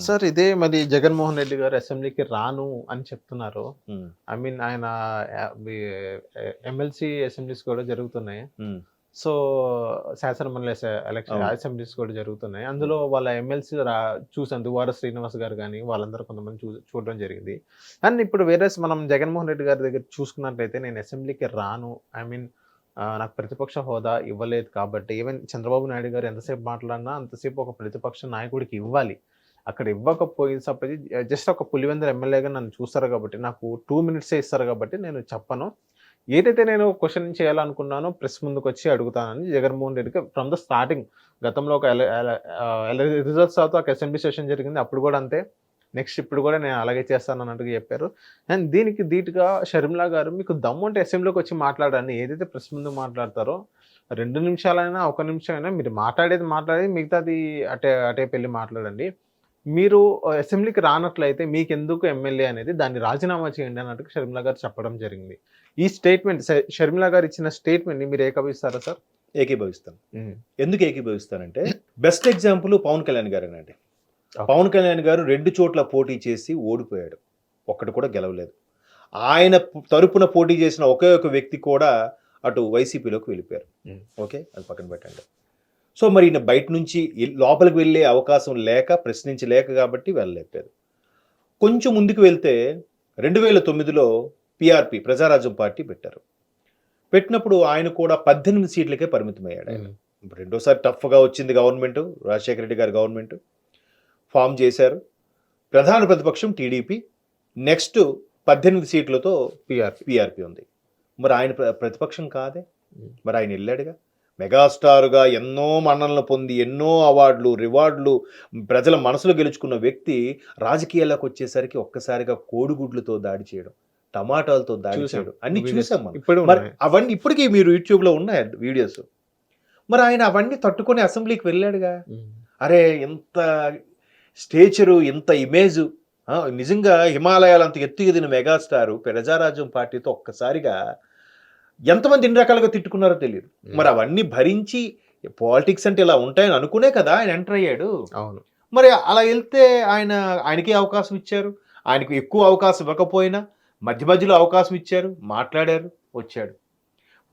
Sir ఇదే మరి జగన్మోహన్ రెడ్డి గారు అసెంబ్లీకి రాను అని చెప్తున్నారు. హ్మ్. ఐ మీన్ ఆయన ఎమ్మెల్సీ అసెంబ్లీస్ కూడా జరుగుతున్నాయి. హ్మ్. సో, శాసనమండలి ఎలక్షన్ అవును. అసెంబ్లీస్ కూడా జరుగుతున్నాయి. హ్మ్. అందులో వాళ్ళ ఎమ్మెల్సీ చూసాను. దువ్వాడ శ్రీనివాస్ గారు గాని, వాళ్ళందరూ కొంతమంది చూడడం జరిగింది. అండ్ ఇప్పుడు వేరేస్ మనం జగన్మోహన్ రెడ్డి గారి దగ్గర చూసుకున్నట్లయితే నేను అసెంబ్లీకి రాను. ఐ మీన్ నాకు ప్రతిపక్ష హోదా ఇవ్వలేదు కాబట్టి ఈవెన్ చంద్రబాబు నాయుడు గారు ఎంతసేపు మాట్లాడినా అంతసేపు ఒక ప్రతిపక్ష నాయకుడికి ఇవ్వాలి. అక్కడ ఇవ్వకపోయేసప్పటి జస్ట్ ఒక పులివెందుల ఎమ్మెల్యేగా నన్ను చూస్తారు కాబట్టి, నాకు 2 మినిట్సే ఇస్తారు కాబట్టి నేను చెప్పను. ఏదైతే నేను క్వెషన్ చేయాలనుకున్నానో ప్రెస్ ముందుకొచ్చి అడుగుతానని జగన్మోహన్ రెడ్డికి ఫ్రమ్ ద స్టార్టింగ్ గతంలో ఒక రిజల్ట్స్ తర్వాత ఒక అసెంబ్లీ సెషన్ జరిగింది. అప్పుడు కూడా అంతే. నెక్స్ట్ ఇప్పుడు కూడా నేను అలాగే చేస్తానన్నట్టుగా చెప్పారు. అండ్ దీనికి ధీటుగా షర్మిల గారు మీకు దమ్ముంటే అసెంబ్లీకొచ్చి మాట్లాడండి. ఏదైతే ప్రెస్ ముందు మాట్లాడతారో 2 నిమిషాలైనా, 1 నిమిషం అయినా మీరు మాట్లాడేది మిగతాది అటేపెళ్లి మాట్లాడండి. మీరు అసెంబ్లీకి రానట్లయితే మీకెందుకు ఎమ్మెల్యే అనేది దాన్ని రాజీనామా చేయండి అన్నట్టుగా షర్మిల గారు చెప్పడం జరిగింది. ఈ స్టేట్మెంట్ షర్మిల గారు ఇచ్చిన స్టేట్మెంట్‌ని మీరు ఏకీభవిస్తారా సార్? ఏకీభవిస్తాను. హ్మ్. ఎందుకు ఏకీభవిస్తానంటే బెస్ట్ ఎగ్జాంపుల్ పవన్ కళ్యాణ్ గారేనండి. ఓకే. పవన్ కళ్యాణ్ గారు 2 చోట్ల పోటీ చేసి ఓడిపోయాడు. ఒక్కటి కూడా గెలవలేదు. ఆయన తరపున పోటీ చేసిన ఒకే ఒక వ్యక్తి కూడా అటు వైసీపీలోకి వెళ్ళిపోయారు. హ్మ్. ఓకే. అది పక్కన పెట్టండి. సో, మరి ఈయన బయట నుంచి లోపలికి వెళ్ళే అవకాశం లేక, ప్రశ్నించలేక కాబట్టి వెళ్ళలేకపోయారు. కొంచెం ముందుకు వెళ్తే 2009లో పీఆర్పీ ప్రజారాజ్యం పార్టీ పెట్టారు. పెట్టినప్పుడు ఆయన కూడా 18 సీట్లకే పరిమితమయ్యాడు ఆయన. హ్మ్. రెండోసారి టఫ్‌గా వచ్చింది గవర్నమెంటు. రాజశేఖర రెడ్డి గారి గవర్నమెంటు. ఫార్మ్ చేశారు. ప్రధాన ప్రతిపక్షం టీడీపీ. నెక్స్ట్ 18 సీట్లతో పీఆర్పీ ఉంది. మరి ఆయన ప్రతిపక్షం కాదే. హ్మ్. మరి ఆయన ఎళ్ళాడుగా. మెగాస్టార్‌గా ఎన్నో మన్ననలు పొంది, ఎన్నో అవార్డులు, రివార్డులు ప్రజల మనసులో గెలుచుకున్న వ్యక్తి రాజకీయాల్లోకి వచ్చేసరికి ఒక్కసారిగా కోడిగుడ్లతో దాడి చేయడం, టమాటాలతో దాడి చూసాం. చేయడం అన్నీ వీడియోస్ చూసాం మనం. ఇప్పుడు మరి ఉన్నాయి. అవన్నీ ఇప్పటికీ మీరు యూట్యూబ్‌లో ఉన్నాయి వీడియోస్. మరి ఆయన అవన్నీ తట్టుకొని అసెంబ్లీకి వెళ్ళాడుగా. హ్మ్. అరే! ఇంత స్టేచరు, ఇంత ఇమేజు నిజంగా హిమాలయాలంత ఎత్తు ఎదిగిన మెగాస్టారు ప్రజారాజ్యం పార్టీతో ఒక్కసారిగా ఎంతమంది ఎన్ని రకాలుగా తిట్టుకున్నారో తెలీదు. మరి అవన్నీ భరించి పాలిటిక్స్ అంటే ఇలా ఉంటాయని అనుకునే కదా ఆయన ఎంటర్ అయ్యాడు. అవును. మరి అలా ఎళ్తే ఆయనకే అవకాశం ఇచ్చారు. ఆయనకు ఎక్కువ అవకాశం ఇవ్వకపోయినా మధ్య మధ్యలో అవకాశం ఇచ్చారు. మాట్లాడారు. వచ్చాడు.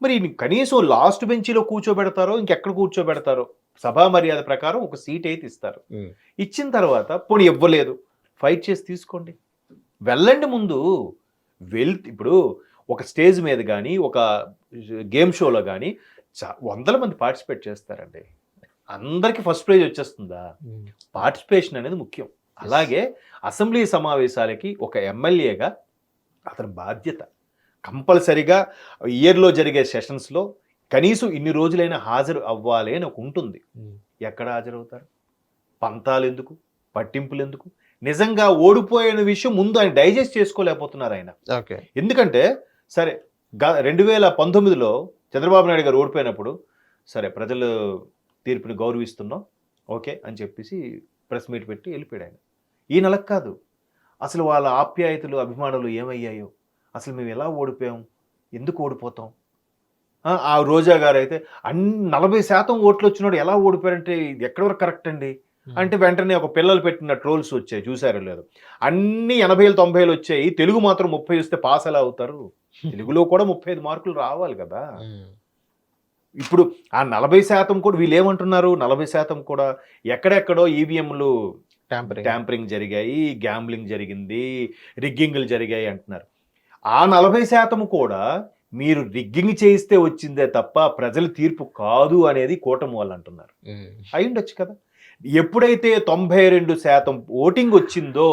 మరి ఈయన్ని కనీసం లాస్ట్ బెంచీలో కూర్చోబెడతారో, ఇంకెక్కడ కూర్చోబెడతారో సభా మర్యాద ప్రకారం ఒక సీట్ అయితే ఇస్తారు. హ్మ్. ఇచ్చిన తర్వాత పోనీ ఇవ్వలేదు. ఫైట్ చేసి తీసుకోండి. వెళ్ళండి ముందు. ఇప్పుడు ఒక స్టేజ్ మీద గాని, ఒక గేమ్ షోలో గాని వందల మంది పార్టిసిపేట్ చేస్తారండి. అందరికి ఫస్ట్ ప్రైజ్ వచ్చేస్తుందా? హ్మ్. పార్టిసిపేషన్ అనేది ముఖ్యం. అలాగే అసెంబ్లీ సమావేశాలకి ఒక ఎమ్మెల్యేగా అతని బాధ్యత. కంపల్సరీగా ఇయర్‌లో జరిగే సెషన్స్‌లో కనీసం ఇన్ని రోజులైనా హాజరు అవ్వాలి అని ఉంటుంది. హ్మ్. ఎక్కడ హాజరవుతారు? పంతాలెందుకు? పట్టింపులెందుకు? నిజంగా ఓడిపోయిన విషయం ముందు ఆయన డైజెస్ట్ చేసుకోలేకపోతున్నారాయన. ఓకే. ఎందుకంటే సరే 2019లో చంద్రబాబు నాయుడు గారు ఓడిపోయినప్పుడు సరే ప్రజలు తీర్పుని గౌరవిస్తున్నాం. ఓకే. అని చెప్పేసి ప్రెస్ మీట్ పెట్టి ఎళ్ళిపోయాడాయన. ఈయన అలా కాదు. అసలు వాళ్ళ ఆప్యాయతలు, అభిమానాలు ఏమయ్యాయో? అసలు మేము ఎలా ఓడిపోయాం? ఎందుకు ఓడిపోతాం? ఆ రోజా గారైతే 40% ఓట్లొచ్చినోడు ఎలా ఓడిపోయారంటే ఇది ఎక్కడి వరకు కరెక్ట్ అండి? అంటే వెంటనే ఒక పిల్లలు పెట్టిన ట్రోల్స్ వచ్చాయి. చూసారో లేదో? అన్నీ 80లు, 90లు వచ్చాయి. తెలుగు మాత్రం 30 వస్తే పాస్ ఎలా అవుతారు? తెలుగులో కూడా 35 మార్కులు రావాలి కదా! హ్మ్. ఇప్పుడు ఆ 40% కూడా వీళ్ళేమంటున్నారు? 40% కూడా ఎక్కడెక్కడో ఈవీఎంలు ట్యాంపరింగ్ జరిగాయి, గ్యాంబ్లింగ్ జరిగింది, రిగ్గింగ్‌లు జరిగాయి అంటున్నారు. ఆ 40% కూడా మీరు రిగ్గింగ్ చేయిస్తే వచ్చిందే తప్ప ప్రజల తీర్పు కాదు అనేది కూటమి వాళ్ళు అంటున్నారు. హ్మ్. అయ్యుండొచ్చు కదా! ఎప్పుడైతే 92% ఓటింగ్ వచ్చిందో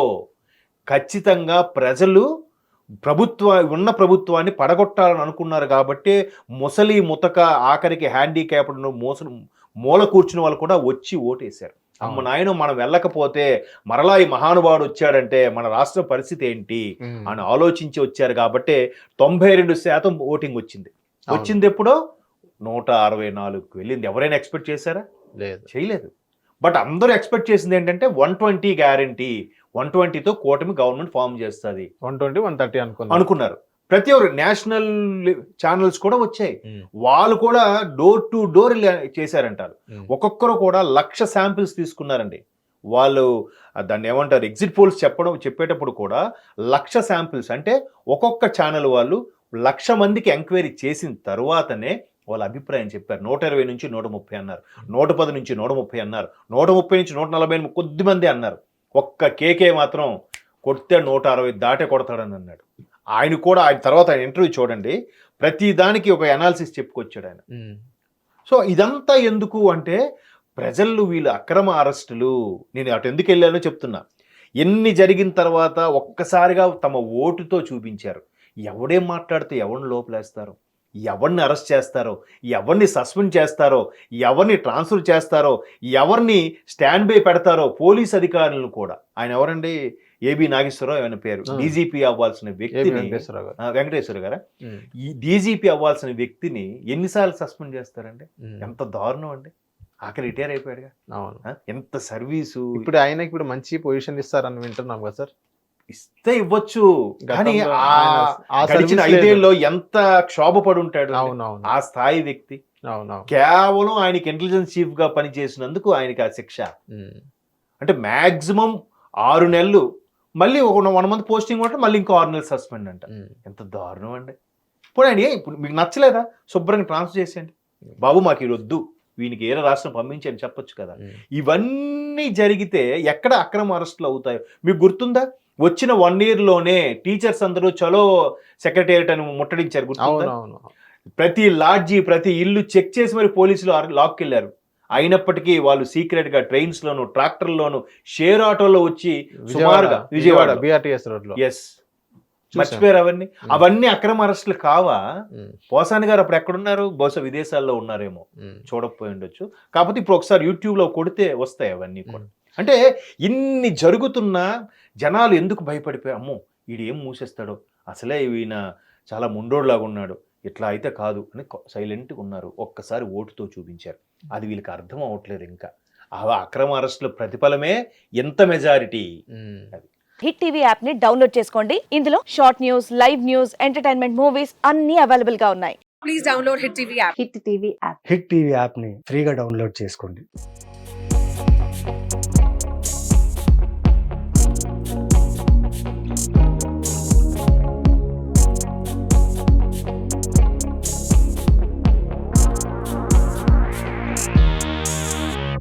ఖచ్చితంగా ప్రజలు ఉన్న ప్రభుత్వాన్ని పడగొట్టాలని అనుకున్నారు కాబట్టే ముసలి, ముతక ఆఖరికి హ్యాండీక్యాప్డ్ మూల కూర్చున్న వాళ్ళు కూడా వచ్చి ఓటేశారు. అమ్మ నాయనో మనం వెళ్ళకపోతే మరలా ఈ మహానుభావుడు వచ్చాడంటే మన రాష్ట్ర పరిస్థితి ఏంటి అని ఆలోచించి వచ్చారు కాబట్టే 92% ఓటింగ్ వచ్చింది. వచ్చింది ఎప్పుడో 164కి వెళ్ళింది. ఎవరైనా ఎక్స్‌పెక్ట్ చేశారా? లేదు. చేయలేదు. బట్ అందరూ ఎక్స్‌పెక్ట్ చేసింది ఏంటంటే 120 గ్యారంటీ. 120తో కూటమి గవర్నమెంట్ ఫార్మ్ చేస్తది. 120, 130 అనుకున్నారు. ప్రతి ఒక్కరు నేషనల్ ఛానల్స్ కూడా వచ్చాయి. హ్మ్. వాళ్ళు కూడా డోర్ టు డోర్ చేశారంటారు. హ్మ్. ఒక్కొక్కరు కూడా 1,00,000 శాంపిల్స్ తీసుకున్నారండి. వాళ్ళు దాన్ని ఏమంటారు ఎగ్జిట్ పోల్స్ చెప్పేటప్పుడు కూడా 1,00,000 శాంపిల్స్ అంటే ఒక్కొక్క ఛానల్ వాళ్ళు 1,00,000 మందికి ఎంక్వైరీ చేసిన తర్వాతనే వాళ్ళ అభిప్రాయం చెప్పారు. 120 నుంచి 130 అన్నారు, 110 నుంచి 130 అన్నారు, 130 నుంచి 140 కొద్ది మంది అన్నారు. ఒక్క కేకే మాత్రం కొడితే 160 దాటే కొడతాడని అన్నాడు. ఆయన తర్వాత ఆయన ఇంటర్వ్యూ చూడండి, ప్రతి దానికి ఒక అనాలిసిస్ చెప్పుకొచ్చాడు ఆయన. సో ఇదంతా ఎందుకు అంటే ప్రజలు వీళ్ళు అక్రమ అరెస్టులు, నేను అటు ఎందుకు వెళ్ళానో చెప్తున్నా. ఎన్ని జరిగిన తర్వాత ఒక్కసారిగా తమ ఓటుతో చూపించారు. ఎవడేం మాట్లాడితే ఎవరిని లోపలేస్తారో, ఎవరిని అరెస్ట్ చేస్తారో, ఎవరిని సస్పెండ్ చేస్తారో, ఎవరిని ట్రాన్స్ఫర్ చేస్తారో, ఎవరిని స్టాండ్ బై పెడతారో పోలీస్ అధికారులను కూడా. ఆయన ఎవరండి, ఏబి నాగేశ్వరరావు ఆయన పేరు. డీజీపీ అవ్వాల్సిన వ్యక్తిని, వెంకటేశ్వర గారా, ఈ డీజీపీ అవ్వాల్సిన వ్యక్తిని ఎన్నిసార్లు సస్పెండ్ చేస్తారండి? ఎంత దారుణం అండి. ఆఖరి రిటైర్ అయిపోయాడుగా. ఎంత సర్వీసు. ఇప్పుడు మంచి పొజిషన్ ఇస్తారని వింటున్నాం కదా సార్. ఇస్తే ఇవ్వచ్చు, కానీ గడిచిన 5 ఏళ్ళలో ఎంత క్షోభపడి ఉంటాడు ఆ స్థాయి వ్యక్తి. కేవలం ఆయనకి ఇంటెలిజెన్స్ చీఫ్ గా పనిచేసినందుకు ఆయనకి ఆ శిక్ష. అంటే మాక్సిమం 6 నెలలు, మళ్ళీ ఒక 1 మంత్ పోస్టింగ్ ఉంటే మళ్ళీ ఇంకో 6 నెలలు సస్పెండ్ అంట. ఎంత దారుణం అండి. ఇప్పుడు ఆయన ఇప్పుడు మీకు నచ్చలేదా, శుభ్రంగా ట్రాన్స్ఫర్ చేసేయండి బాబు, మాకు ఇది వద్దు, వీనికి ఏదో రాష్ట్రం పంపించని చెప్పొచ్చు కదా. ఇవన్నీ జరిగితే ఎక్కడ అక్రమ అరెస్టులు అవుతాయో మీకు గుర్తుందా? వచ్చిన 1 year లోనే టీచర్స్ అందరూ చలో సెక్రటేరియట్ అని ముట్టడించారు, గుర్తుందా? ప్రతి లాడ్జీ, ప్రతి ఇల్లు చెక్ చేసి మరి పోలీసులు లాక్కెళ్ళారు. అయినప్పటికీ వాళ్ళు సీక్రెట్ గా ట్రైన్స్ లోను, ట్రాక్టర్లోను, షేర్ ఆటోలో వచ్చి సుమారుగా విజయవాడ BRTS రోడ్ లో, ఎస్, మర్చిపోయారు అవన్నీ. అవన్నీ అక్రమ అరెస్టులు కావా? పోసాని గారు అప్పుడు ఎక్కడున్నారు? బహుశా విదేశాల్లో ఉన్నారేమో, చూడకపోయి ఉండొచ్చు. కాకపోతే ఇప్పుడు ఒకసారి యూట్యూబ్ లో కొడితే వస్తాయి అవన్నీ కూడా. అంటే ఇన్ని జరుగుతున్నా జనాలు ఎందుకు భయపడిపోయి, అమ్మో వీడు ఏం మూసేస్తాడో, అసలే ఈయన చాలా ముండోడ్లాగా ఉన్నాడు, ఇట్లా అయితే కాదు అని సైలెంట్గా ఉన్నారు. ఒక్కసారి ఓటుతో చూపించారు. అది వీళ్ళకి అర్థం అవ్వట్లేదు ఇంకా. ఆ అక్రమ అరెస్టుల ప్రతిఫలమే ఎంత మెజారిటీ. హిట్ టీవీ యాప్ ని డౌన్లోడ్ చేసుకోండి. ఇందులో short news, live news, entertainment movies అన్ని అవైలబుల్ గా ఉన్నాయి. Please download hit TV app. Hit TV app ని ఫ్రీగా డౌన్లోడ్ చేసుకోండి.